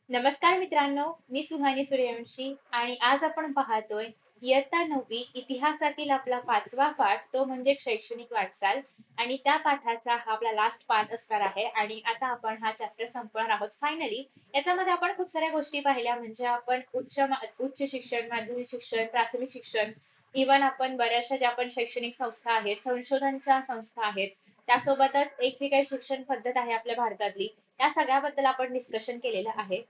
नमस्कार मित्रांनो, मी सुहानी सूर्यवंशी आणि आज आपण पाहतोय इयत्ता 9वी इतिहासातील आपला 5वा पाठ, तो म्हणजे शैक्षणिक वाटचाल. आणि त्या पाठाचा हा आपला लास्ट पार्ट असणार आहे आणि आता आपण हा चॅप्टर संपवणार आहोत फायनली. याच्यामध्ये आपण खूप साऱ्या गोष्टी पाहिल्या, म्हणजे आपण उच्च शिक्षण, माध्यमिक शिक्षण, प्राथमिक शिक्षण, इव्हन आपण बऱ्याचशा ज्या पण शैक्षणिक संस्था आहेत, संशोधनच्या संस्था आहेत, त्यासोबतच एक जी काही शिक्षण पद्धत आहे आपल्या भारतातली, त्या सगळ्याबद्दल आपण डिस्कशन केलेलं आहे.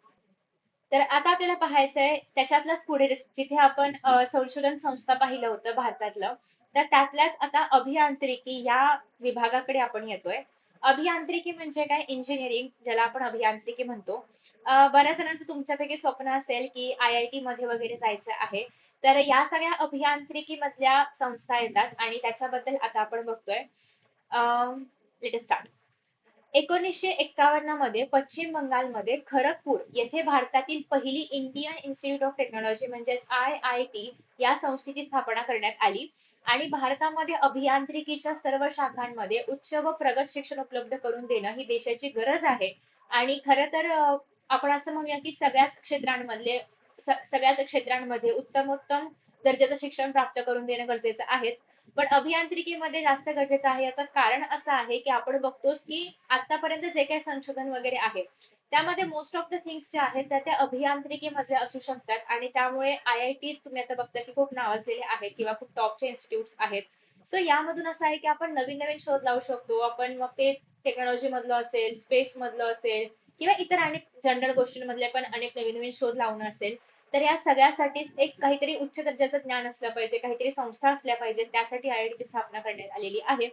तर आता आपल्याला पाहायचंय त्याच्यातलंच पुढे जिथे आपण संशोधन संस्था पाहिलं होतं भारतातलं, तर त्यातल्याच आता अभियांत्रिकी या विभागाकडे आपण येतोय. अभियांत्रिकी म्हणजे काय? इंजिनिअरिंग, ज्याला आपण अभियांत्रिकी म्हणतो. बऱ्याच जणांचं तुमच्यापैकी स्वप्न असेल की IIT मध्ये वगैरे जायचं आहे. तर या सगळ्या अभियांत्रिकी मधल्या संस्था येतात आणि त्याच्याबद्दल आता आपण बघतोय. Let start. 1951 मध्ये पश्चिम बंगालमध्ये खरगपूर येथे भारतातील पहिली इंडियन इन्स्टिट्यूट ऑफ टेक्नॉलॉजी म्हणजेच IIT या संस्थेची स्थापना करण्यात आली. आणि भारतामध्ये अभियांत्रिकीच्या सर्व शाखांमध्ये उच्च व प्रगत शिक्षण उपलब्ध करून देणं ही देशाची गरज आहे. आणि खरं तर आपण असं म्हणूया की सगळ्याच क्षेत्रांमध्ये उत्तमोत्तम दर्जाचं शिक्षण प्राप्त करून देणं गरजेचं आहे. पण अभियांत्रिकीमध्ये जास्त गरजेचं आहे, याचं कारण असं आहे की आपण बघतोच की आतापर्यंत जे काही संशोधन वगैरे आहे, त्यामध्ये मोस्ट ऑफ द थिंग्स जे आहेत त्या अभियांत्रिकीमध्ये असू शकतात. आणि त्यामुळे IIT तुम्ही आता बघता की खूप नावाजलेले आहेत किंवा खूप टॉपचे इन्स्टिट्यूट आहेत. सो यामधून असं आहे की आपण नवीन नवीन शोध लावू शकतो. आपण मग ते टेक्नॉलॉजी मधलं असेल, स्पेस मधलं असेल, किंवा इतर अनेक जनरल गोष्टींमधले पण अनेक नवीन नवीन शोध लावणं असेल. तर या सगळ्यासाठीच एक काहीतरी उच्च दर्जाचं ज्ञान असलं पाहिजे, काहीतरी संस्था असल्या पाहिजे. त्यासाठी IIT ची स्थापना करण्यात आलेली आहे.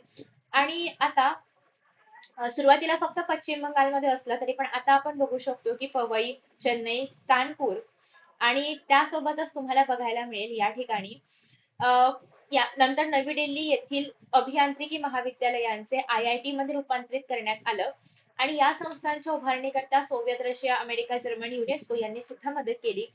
आणि आता सुरुवातीला फक्त पश्चिम बंगालमध्ये असलं तरी पण आता आपण बघू शकतो की पवई, चेन्नई, कानपूर आणि त्यासोबतच तुम्हाला बघायला मिळेल या ठिकाणी अ, या नंतर नवी दिल्ली येथील अभियांत्रिकी महाविद्यालयांचे IIT मध्ये रूपांतरित करण्यात आलं. आणि या संस्थांच्या उभारणीकरता Soviet Russia, America, Germany, UNESCO यांनी सुद्धा मदत केली.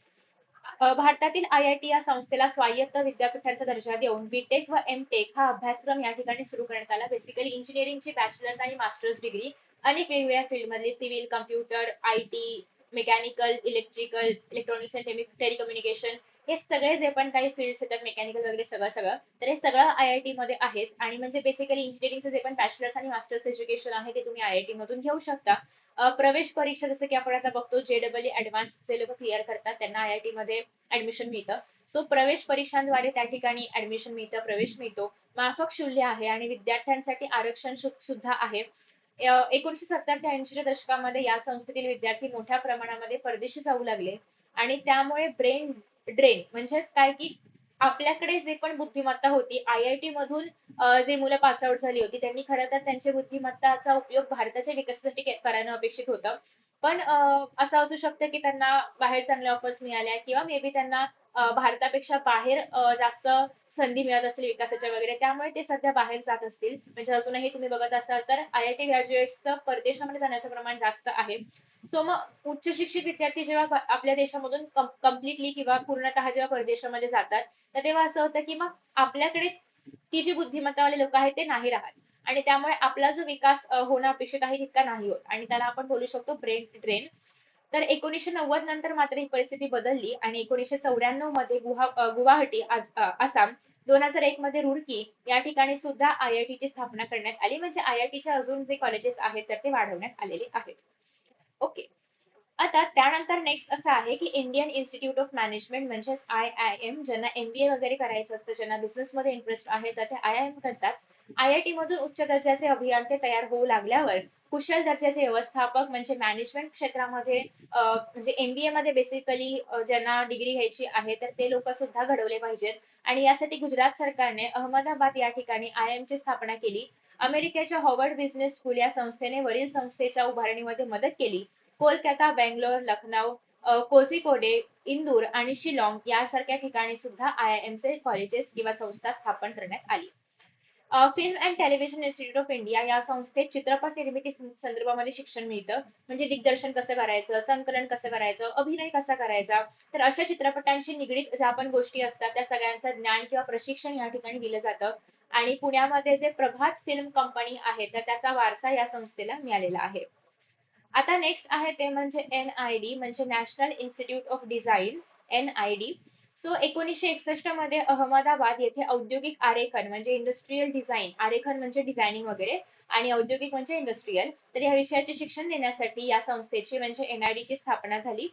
भारतातील IIT या संस्थेला स्वायत्त विद्यापीठाचा दर्जा देऊन बीटेक व एमटेक हा अभ्यासक्रम या ठिकाणी सुरू करण्यात आला. बेसिकली इंजिनिअरिंगची बॅचलर्स आणि मास्टर्स डिग्री अनेक वेगवेगळ्या फील्डमधली civil, computer, IT, mechanical, electrical, electronics and telecommunication, हे सगळे जे पण काही फील्ड्स येतात, मेकॅनिकल वगैरे सगळं सगळं, तर हे सगळं IIT मध्ये आहेच. आणि म्हणजे बेसिकली इंजिनिअरिंगचं जे पण बॅचलर्स आणि मास्टर्स एज्युकेशन आहे ते तुम्ही IIT मधून घेऊ शकता. प्रवेश परीक्षा जसं की आपण आता बघतो JEE ऍडव्हान्स जे लोक क्लिअर करतात त्यांना IIT मध्ये ऍडमिशन मिळतं. सो प्रवेश परीक्षांद्वारे त्या ठिकाणी ऍडमिशन मिळतं, प्रवेश मिळतो. माफक शुल्क आहे आणि विद्यार्थ्यांसाठी आरक्षण सुद्धा आहे. 1970 ते 80च्या दशकामध्ये या संस्थेतील विद्यार्थी मोठ्या प्रमाणामध्ये परदेशी जाऊ लागले. आणि त्यामुळे ब्रेन ड्रेन म्हणजेच काय की आपल्याकडे जे पण बुद्धिमत्ता होती IIT मधून जे मुलं पासआउट झाली होती त्यांनी खरं तर त्यांची बुद्धिमत्ताचा उपयोग भारताच्या विकासासाठी करणं अपेक्षित होतं. पण असं असू शकतं की त्यांना बाहेर चांगल्या ऑफर्स मिळाल्या किंवा मे बी त्यांना भारतापेक्षा बाहेर जास्त संधी मिळत असतील विकासाच्या वगैरे, त्यामुळे ते सध्या बाहेर जात असतील. म्हणजे अजूनही तुम्ही बघत असाल तर IIT ग्रॅज्युएट्सचं परदेशामध्ये जाण्याचं प्रमाण जास्त आहे. सो मग उच्च शिक्षित विद्यार्थी जेव्हा आपल्या देशामधून कम्प्लिटली किंवा पूर्णतः जेव्हा परदेशामध्ये जातात, तर तेव्हा असं होतं की मग आपल्याकडे ती जी बुद्धिमत्तावाले लोक आहेत ते नाही राहत. आणि त्यामुळे आपला जो विकास होणं अपेक्षित आहे तितका नाही होत आणि त्याला आपण बोलू शकतो ब्रेन ड्रेन. तर 1990 नंतर मात्र ही परिस्थिती बदलली आणि 1994 मध्ये गुवाहाटी आसाम, 2001 मध्ये रुडकी या ठिकाणी सुद्धा IIT ची स्थापना करण्यात आली. म्हणजे IIT चे अजून जे कॉलेजेस आहेत तर ते वाढवण्यात आलेले आहेत. ओके. आता त्यानंतर नेक्स्ट असं आहे की इंडियन इन्स्टिट्यूट ऑफ मॅनेजमेंट म्हणजेच IIM, ज्यांना MBA वगैरे करायचं असतं, ज्यांना बिझनेस मध्ये इंटरेस्ट आहे तर ते IIM करतात. IIT मधून उच्च दर्जाचे अभियंते तयार होऊ लागल्यावर कुशल दर्जाचे व्यवस्थापक म्हणजे मॅनेजमेंट क्षेत्रामध्ये म्हणजे MBA मध्ये बेसिकली ज्यांना डिग्री घ्यायची आहे तर ते लोक सुद्धा घडवले पाहिजेत. आणि यासाठी गुजरात सरकारने अहमदाबाद या ठिकाणी IIM ची स्थापना केली. अमेरिकेच्या हॉवर्ड बिझनेस स्कूल या संस्थेने वरील संस्थेच्या उभारणीमध्ये मदत केली. कोलकाता, बेंगलोर, लखनौ, कोझिकोडे, इंदूर आणि शिलाँग यासारख्या ठिकाणी सुद्धा IIM चे कॉलेजेस किंवा संस्था स्थापन करण्यात आली. Film and television institute of India या संस्थेत चित्रपट निर्मिती संदर्भामध्ये शिक्षण मिळतं. म्हणजे दिग्दर्शन कसं करायचं, संकलन कसं करायचं, अभिनय कसा करायचा, तर अशा चित्रपटांशी निगडीत ज्या पण गोष्टी असतात त्या सगळ्यांचं ज्ञान किंवा प्रशिक्षण या ठिकाणी दिलं जातं. आणि पुण्यामध्ये जे प्रभात फिल्म कंपनी आहे तर त्याचा वारसा या संस्थेला मिळालेला आहे. आता नेक्स्ट आहे ते म्हणजे NID म्हणजे national institute of design, NID. So 1961 मध्ये अहमदाबाद येथे औद्योगिक आरेखन म्हणजे इंडस्ट्रियल डिझाईन, आरेखन म्हणजे डिझायनिंग वगैरे आणि औद्योगिक म्हणजे इंडस्ट्रियल, तर या विषयाचे शिक्षण देण्यासाठी या संस्थेची म्हणजे NID ची स्थापना झाली.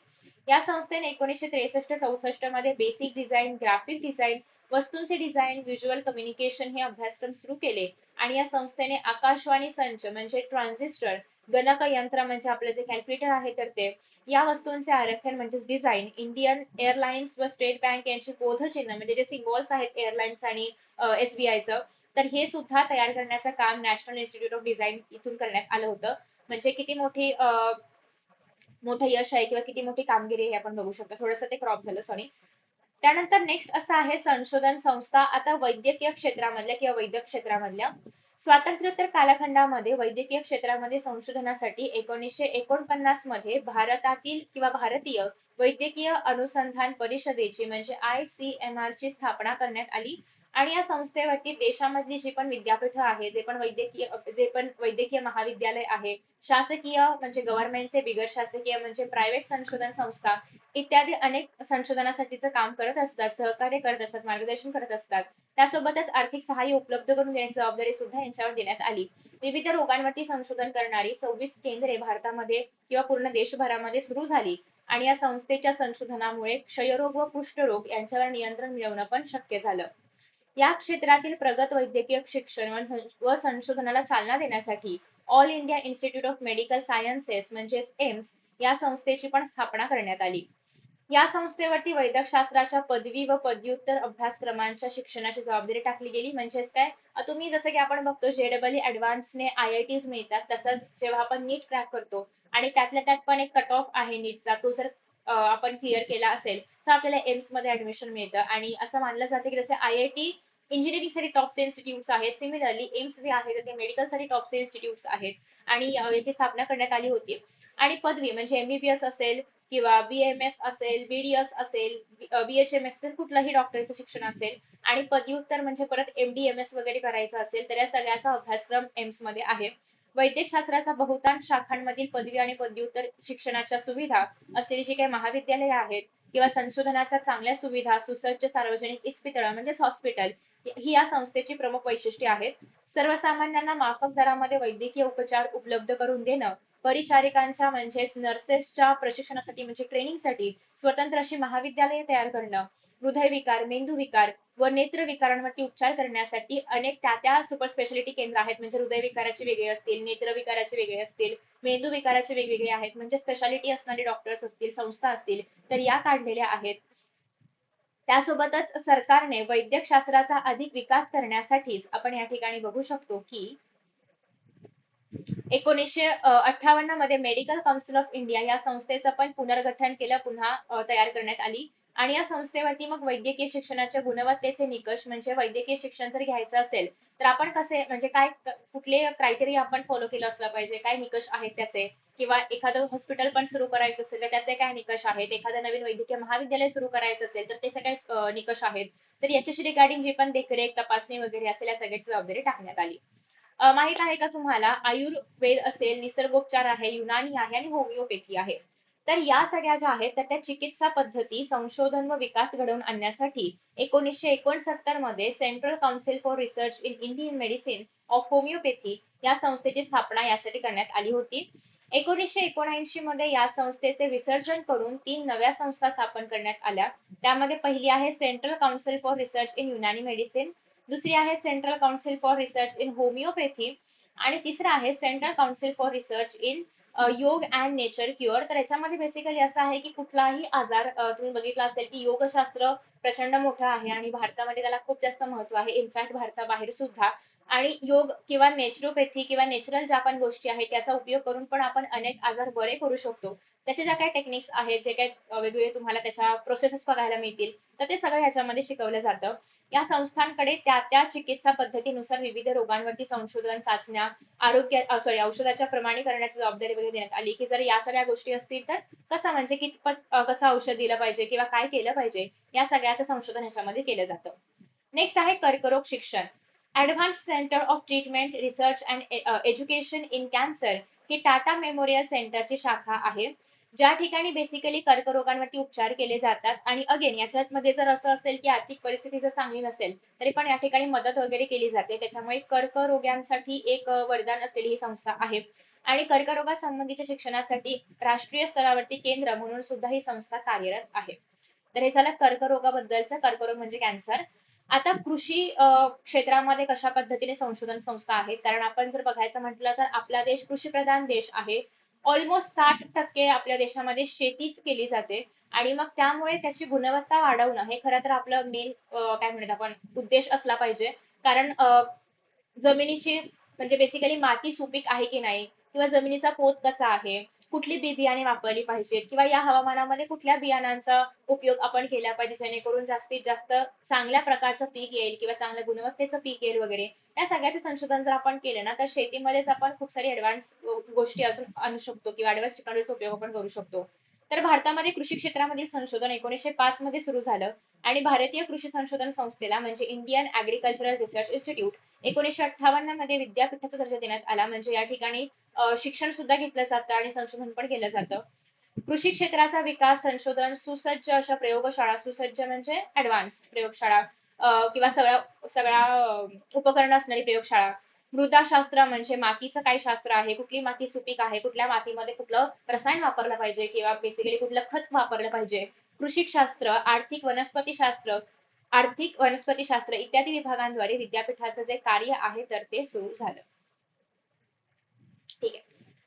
या संस्थेने 1963-64 मध्ये बेसिक डिझाईन, ग्राफिक डिझाईन, वस्तूंचे डिझाईन, व्हिज्युअल कम्युनिकेशन हे अभ्यासक्रम सुरू केले आणि या संस्थेने आकाशवाणी संच म्हणजे ट्रान्झिस्टर, गणक यंत्र म्हणजे आपले जे कॅल्क्युलेटर आहे तर ते, या वस्तूंचे आरेखन म्हणजे डिझाईन, इंडियन एअरलाइन्स व स्टेट बँक यांची बोधचिन्ह म्हणजे जे सिम्बॉल्स आहेत एअरलाइन्स आणि SBIचं, तर हे सुद्धा तयार करण्याचं काम नॅशनल इन्स्टिट्यूट ऑफ डिझाईन इथून करण्यात आलं होतं. म्हणजे किती मोठं यश आहे किंवा किती मोठी कामगिरी आहे हे आपण बघू शकतो. थोडंसं ते क्रॉप झालं, सॉरी. त्यानंतर नेक्स्ट असं आहे संशोधन संस्था. आता वैद्यकीय क्षेत्रामधल्या किंवा वैद्यक क्षेत्रामधल्या स्वातंत्र्योत्तर कालखंडामध्ये वैद्यकीय क्षेत्रामध्ये संशोधनासाठी 1949 मध्ये भारतातील किंवा भारतीय वैद्यकीय अनुसंधान परिषदेची म्हणजे ICMR ची स्थापना करण्यात आली आणि या संस्थेवरती देशामधली जी पण विद्यापीठं आहे, जे पण वैद्यकीय महाविद्यालय आहे, शासकीय म्हणजे गव्हर्नमेंटचे, बिगर शासकीय म्हणजे प्रायव्हेट संशोधन संस्था इत्यादी अनेक संशोधनासाठीचं काम करत असतात, सहकार्य करत असतात, मार्गदर्शन करत असतात. त्यासोबतच आर्थिक सहाय्य उपलब्ध करून देण्याची जबाबदारी सुद्धा यांच्यावर देण्यात आली. विविध रोगांवरती संशोधन करणारी 26 केंद्रे भारतामध्ये किंवा पूर्ण देशभरामध्ये सुरू झाली आणि या संस्थेच्या संशोधनामुळे क्षयरोग व कुष्ठरोग यांच्यावर नियंत्रण मिळवणं पण शक्य झालं. या क्षेत्रातील प्रगत वैद्यकीय शिक्षण व संशोधनाला चालना देण्यासाठी all India institute of medical sciences म्हणजेच एम्स या संस्थेची पण स्थापना करण्यात आली. या संस्थेवरती वैद्यकशास्त्राच्या पदवी व पदव्युत्तर अभ्यासक्रमांच्या शिक्षणाची जबाबदारी टाकली गेली. म्हणजेच काय, तुम्ही जसं की आपण बघतो JEE ऍडव्हान्सने IITs मिळतात, तसंच जेव्हा आपण नीट क्रॅक करतो आणि त्यातल्या त्यात पण एक कट ऑफ आहे नीटचा, तो जर आपण क्लिअर केला असेल तर आपल्याला एम्स मध्ये ऍडमिशन मिळतं आणि असं मानलं जातं की जसे IIT इंजिनिअरिंग साठी टॉपचे इन्स्टिट्यूट्स आहेत, सिमिलरली एम्स जे आहे ते मेडिकल साठी टॉपचे इन्स्टिट्यूट्स आहेत आणि याची स्थापना करण्यात आली होती. आणि पदवी म्हणजे MBBS असेल किंवा BMS असेल, BDS असेल, BHMS असेल, कुठलंही डॉक्टरचं शिक्षण असेल आणि पदव्युत्तर म्हणजे परत MDMS वगैरे करायचं असेल तर या सगळ्याचा अभ्यासक्रम एम्स मध्ये आहे. वैद्यकशास्त्राचा बहुतांश शाखांमधील पदवी आणि पदव्युत्तर शिक्षणाच्या सुविधा असलेली जी काही महाविद्यालये आहेत किंवा संशोधनाच्या चांगल्या सुविधा, सुसज्ज सार्वजनिक इस्पितळं म्हणजेच हॉस्पिटल ही या संस्थेची प्रमुख वैशिष्ट्ये आहेत. सर्वसामान्यांना माफक दरामध्ये वैद्यकीय उपचार उपलब्ध करून देणं, परिचारिकांच्या म्हणजेच नर्सेसच्या प्रशिक्षणासाठी म्हणजे ट्रेनिंगसाठी स्वतंत्र अशी महाविद्यालये तयार करणं, हृदयविकार, मेंदूविकार व नेत्रविकारांवरती उपचार करण्यासाठी अनेक त्या सुपर स्पेशालिटी केंद्र आहेत. म्हणजे हृदयविकाराचे वेगळे असतील, नेत्रविकाराचे वेगळे असतील, मेंदूविकाराचे वेगवेगळे आहेत. म्हणजे स्पेशालिटी असणारे डॉक्टर्स असतील, संस्था असतील तर या काढलेल्या आहेत. त्यासोबतच सरकारने वैद्यकशास्त्राचा अधिक विकास करण्यासाठीच आपण या ठिकाणी बघू शकतो की 1958 मध्ये मेडिकल काउन्सिल ऑफ इंडिया या संस्थेचं पण पुनर्गठन केलं, पुन्हा तयार करण्यात आली आणि या संस्थेवरती मग वैद्यकीय शिक्षणाच्या गुणवत्तेचे निकष म्हणजे वैद्यकीय शिक्षण जर घ्यायचं असेल तर आपण कसे म्हणजे काय कुठले क्रायटेरिया आपण फॉलो केलं असलं पाहिजे, काय निकष आहेत त्याचे, किंवा एखादं हॉस्पिटल पण सुरू करायचं असेल तर त्याचे काय निकष आहेत, एखादं नवीन वैद्यकीय महाविद्यालय सुरू करायचं असेल तर त्याचे काय निकष आहेत, तर याच्याशी रिगार्डिंग जी पण देखरेख तपासणी वगैरे असेल या सगळ्याची जबाबदारी टाकण्यात आली. माहित आहे का तुम्हाला आयुर्वेद असेल, निसर्गोपचार आहे, युनानी आहे आणि होमिओपॅथी आहे. तर या सगळ्या ज्या आहेत तर त्या चिकित्सा पद्धती संशोधन व विकास घडवून आणण्यासाठी 1969 मध्ये central council for research in Indian medicine of homeopathy या संस्थेची स्थापना यासाठी करण्यात आली होती. 1979 मध्ये या संस्थेचे विसर्जन करून 3 नव्या संस्था स्थापन करण्यात आल्या. त्यामध्ये पहिली आहे central council for research in Unani medicine, दुसरी आहे central council for research in homeopathy आणि तिसरं आहे central council for research in योग अँड नेचर क्युअर. तर याच्यामध्ये बेसिकली असं आहे की कुठलाही आजार तुम्ही बघितला असेल की योगशास्त्र प्रचंड मोठं आहे आणि भारतामध्ये त्याला खूप जास्त महत्व आहे, इनफॅक्ट भारताबाहेर सुद्धा. आणि योग किंवा नेचरोपॅथी किंवा नॅचरल ज्या पण गोष्टी आहेत त्याचा उपयोग करून पण आपण अनेक आजार बरे करू शकतो. त्याचे ज्या काही टेक्निक्स आहेत, जे काही वेगवेगळे तुम्हाला त्याच्या प्रोसेसेस बघायला मिळतील तर ते सगळं याच्यामध्ये शिकवलं जातं. या संस्थांकडे त्या चिकित्सा पद्धतीनुसार विविध रोगांवरती संशोधन, चाचण्या, औषधाच्या प्रमाणीकरणाची जबाबदारी वगैरे देण्यात आली की जर या सगळ्या गोष्टी असतील तर कसं म्हणजे कितपत कसं औषध दिलं पाहिजे किंवा काय केलं पाहिजे या सगळ्याचं संशोधन ह्याच्यामध्ये केलं जातं. नेक्स्ट आहे कर्करोग शिक्षण. Advance centre of treatment research and education in cancer he Tata memorial सेंटरची शाखा आहे, ज्या ठिकाणी बेसिकली कर्करोगांवरती उपचार केले जातात. आणि अगेन याच्यामध्ये जर असं असेल की आर्थिक परिस्थिती जर चांगली नसेल तरी पण या ठिकाणी मदत वगैरे केली जाते. त्याच्यामुळे कर्करोग्यांसाठी एक वरदान असलेली ही संस्था आहे. आणि कर्करोगासंबंधीच्या शिक्षणासाठी राष्ट्रीय स्तरावरती केंद्र म्हणून सुद्धा ही संस्था कार्यरत आहे. तर हे झालं कर्करोगाबद्दलचं. कर्करोग म्हणजे कॅन्सर. आता कृषी क्षेत्रामध्ये कशा पद्धतीने संशोधन संस्था आहेत, कारण आपण जर बघायचं म्हटलं तर आपला देश कृषीप्रधान देश आहे. ऑलमोस्ट 60% आपल्या देशामध्ये शेतीच केली जाते. आणि मग त्यामुळे त्याची गुणवत्ता वाढवणं हे खरं तर आपलं मेन काय म्हणतात आपण उद्देश असला पाहिजे. कारण जमिनीची म्हणजे बेसिकली माती सुपीक आहे की नाही, किंवा जमिनीचा पोत कसा आहे, कुठली बी बियाणे वापरली पाहिजेत, किंवा या हवामानामध्ये कुठल्या बियाणांचा उपयोग आपण केला पाहिजे जेणेकरून जास्तीत जास्त चांगल्या प्रकारचं पीक येईल किंवा चांगल्या गुणवत्तेचं पीक येईल वगैरे. या सगळ्याचे संशोधन जर आपण केले ना तर शेतीमध्येच आपण खूप सारी ऍडव्हान्स गोष्टी अजून आणू शकतो किंवा ऍडव्हान्स टेक्नॉलॉजीचा उपयोग आपण करू शकतो. तर भारतामध्ये कृषी क्षेत्रामधील संशोधन 1905 मध्ये सुरू झालं. आणि भारतीय कृषी संशोधन संस्थेला म्हणजे इंडियन ऍग्रिकल्चरल रिसर्च इन्स्टिट्यूट 1958 मध्ये विद्यापीठाचा दर्जा देण्यात आला. म्हणजे या ठिकाणी शिक्षण सुद्धा घेतलं जातं आणि संशोधन पण केलं जातं. कृषी क्षेत्राचा विकास, संशोधन, सुसज्ज अशा प्रयोगशाळा, सुसज्ज म्हणजे ऍडव्हान्स प्रयोगशाळा, किंवा सगळ्या सगळ्या उपकरण असणारी प्रयोगशाळा. मृदाशास्त्र म्हणजे मातीचं काय शास्त्र आहे, कुठली माती सुपीक आहे, कुठल्या मातीमध्ये कुठलं रसायन वापरलं पाहिजे किंवा बेसिकली कुठलं खत वापरलं पाहिजे. कृषिशास्त्र, आर्थिक वनस्पतीशास्त्र इत्यादी विभागांद्वारे विद्यापीठाचं जे कार्य आहे तर ते सुरू झालं. ठीक आहे.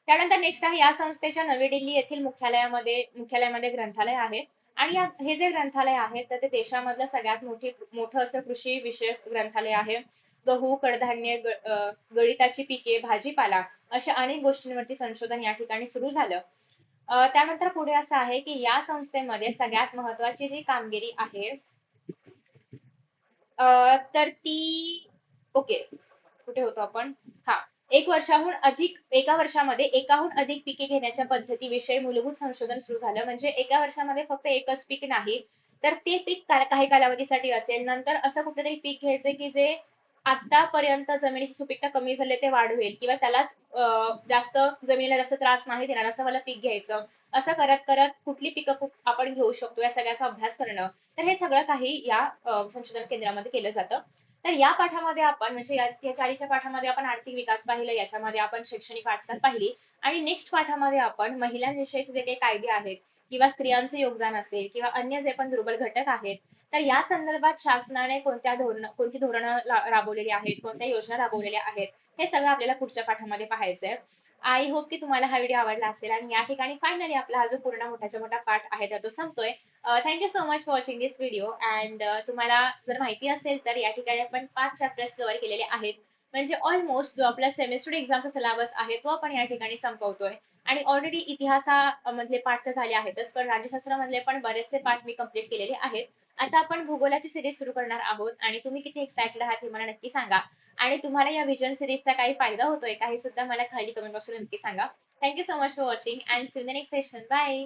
त्यानंतर नेक्स्ट आहे या संस्थेच्या नवी दिल्ली येथील मुख्यालयामध्ये ग्रंथालय आहे. आणि हे जे ग्रंथालय आहे तर ते देशामधलं सगळ्यात मोठं असं कृषी विषयक ग्रंथालय आहे. गहू, कडधान्य, गळीताची पिके, भाजीपाला अशा अनेक गोष्टींवरती संशोधन या ठिकाणी सुरू झालं. त्यानंतर पुढे असं आहे की या संस्थेमध्ये सगळ्यात महत्वाची जी कामगिरी आहे तर ती ओके कुठे होतो आपण. हा, एका वर्षामध्ये एकाहून अधिक पिके घेण्याच्या पद्धतीविषयी मूलभूत संशोधन सुरू झालं. म्हणजे एका वर्षामध्ये फक्त एकच पीक नाही, तर ते पीक काही कालावधीसाठी असेल. नंतर असं कुठलं तरी पीक घ्यायचं की जे आतापर्यंत जमिनीची सुपीकता कमी झाली ते वाढवेल किंवा त्यालाच जास्त जमिनीला जास्त त्रास नाही देणार असं मला पीक घ्यायचं. असं करत करत कुठली पिकं आपण घेऊ शकतो या सगळ्याचा अभ्यास करणं. तर हे सगळं काही या संशोधन केंद्रामध्ये केलं जातं. तर या पाठामध्ये आपण म्हणजे या चाळीच्या पाठामध्ये आपण आर्थिक विकास पाहिला, याच्यामध्ये आपण शैक्षणिक वाटचाल पाहिली. आणि नेक्स्ट पाठामध्ये आपण महिलांविषयीचे जे काही कायदे आहेत किंवा स्त्रियांचे योगदान असेल किंवा अन्य जे पण दुर्बल घटक आहेत तर या संदर्भात शासनाने कोणती धोरणं राबवलेली आहेत, कोणत्या योजना राबवलेल्या आहेत, हे सगळं आपल्याला पुढच्या पाठामध्ये पाहायचंय. आय होप की तुम्हाला हा व्हिडिओ आवडला असेल. आणि या ठिकाणी फायनली आपला हा जो पूर्ण मोठ्याच्या मोठा पाठ आहे तर तो संपतोय. Thank you so much for watching this video. And तुम्हाला जर माहिती असेल तर या ठिकाणी आपण 5 चॅप्टर्स कव्हर केलेले आहेत. म्हणजे ऑलमोस्ट जो आपला सेमेस्टर एक्झामचा सिलेबस आहे तो आपण या ठिकाणी संपवतोय. आणि ऑलरेडी इतिहासामधले पाठ तर झाले आहेतच, पण राज्यशास्त्रामधले पण बरेचसे पाठ मी कंप्लीट केलेले आहेत. आता आपण भूगोलाची सिरीज सुरू करणार आहोत आणि तुम्ही किती एक्साइटेड आहात हे मला नक्की सांगा. आणि तुम्हाला या विजन सिरीजचा काही फायदा होतोय का हे सुद्धा मला खाली कमेंट बॉक्समध्ये नक्की सांगा. Thank you so much for watching and see in the next session. Bye.